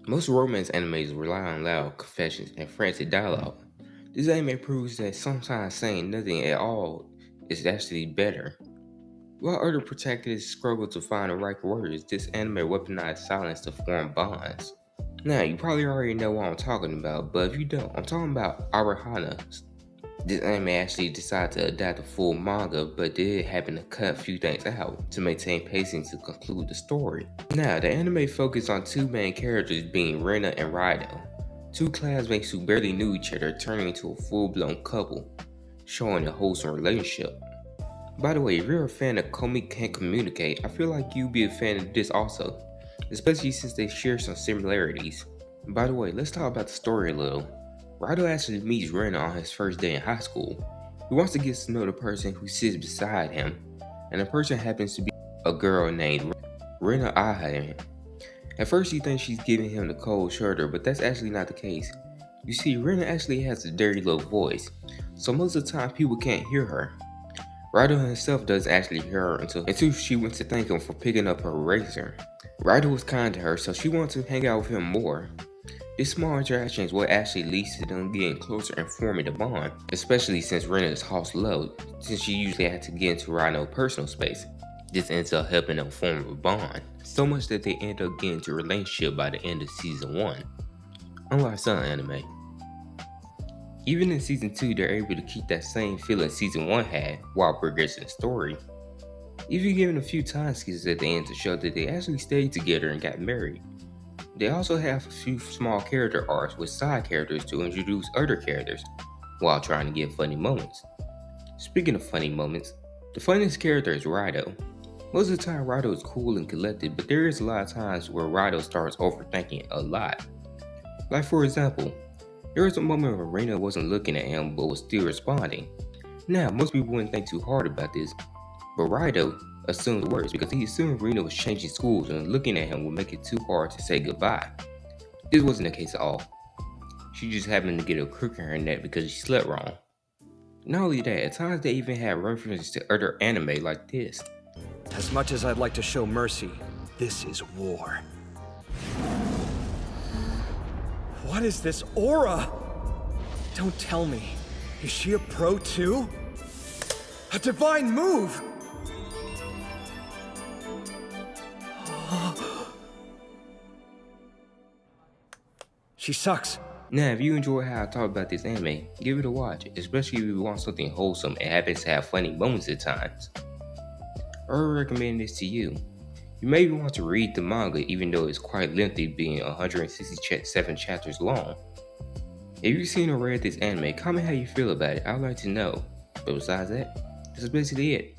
Most romance animes rely on loud confessions and frantic dialogue. This anime proves that sometimes saying nothing at all is actually better. While other protagonists struggle to find the right words, this anime weaponized silence to form bonds. Now, you probably already know what I'm talking about, but if you don't, I'm talking about Arahana. This anime actually decided to adapt the full manga, but did happen to cut a few things out to maintain pacing to conclude the story. Now, the anime focused on two main characters being Rena and Raido, two classmates who barely knew each other turning into a full-blown couple, showing a wholesome relationship. By the way, if you're a fan of Komi Can't Communicate, I feel like you'd be a fan of this also, especially since they share some similarities. By the way, let's talk about the story a little. Raido actually meets Rena on his first day in high school. He wants to get to know the person who sits beside him, and the person happens to be a girl named Rena Aha. At first he thinks she's giving him the cold shoulder, but that's actually not the case. You see, Rena actually has a dirty little voice, so most of the time people can't hear her. Raido himself doesn't actually hear her until she went to thank him for picking up her razor. Raido was kind to her, so she wanted to hang out with him more. This small interaction is what actually leads to them getting closer and forming a bond, especially since Rena is house low, since she usually had to get into Raido's personal space. This ends up helping them form a bond, so much that they end up getting into a relationship by the end of season 1. Unlike some anime. Even in season 2, they're able to keep that same feeling season 1 had while progressing the story. Even given a few time skips at the end to show that they actually stayed together and got married. They also have a few small character arcs with side characters to introduce other characters, while trying to get funny moments. Speaking of funny moments, the funniest character is Raido. Most of the time Raido is cool and collected, but there is a lot of times where Raido starts overthinking a lot. Like for example, there was a moment where Rena wasn't looking at him but was still responding. Now, most people wouldn't think too hard about this, but Raido assumed the worst because he assumed Rena was changing schools and looking at him would make it too hard to say goodbye. This wasn't the case at all. She just happened to get a crook in her neck because she slept wrong. Not only that, at times they even had references to other anime like this. As much as I'd like to show mercy, this is war. What is this aura? Don't tell me. Is she a pro too? A divine move! She sucks. Now, if you enjoy how I talk about this anime, give it a watch, especially if you want something wholesome and happens to have funny moments at times. I would recommend this to you. You may even want to read the manga even though it's quite lengthy, being 167 chapters long. If you've seen or read this anime, comment how you feel about it, I'd like to know. But besides that, that's basically it.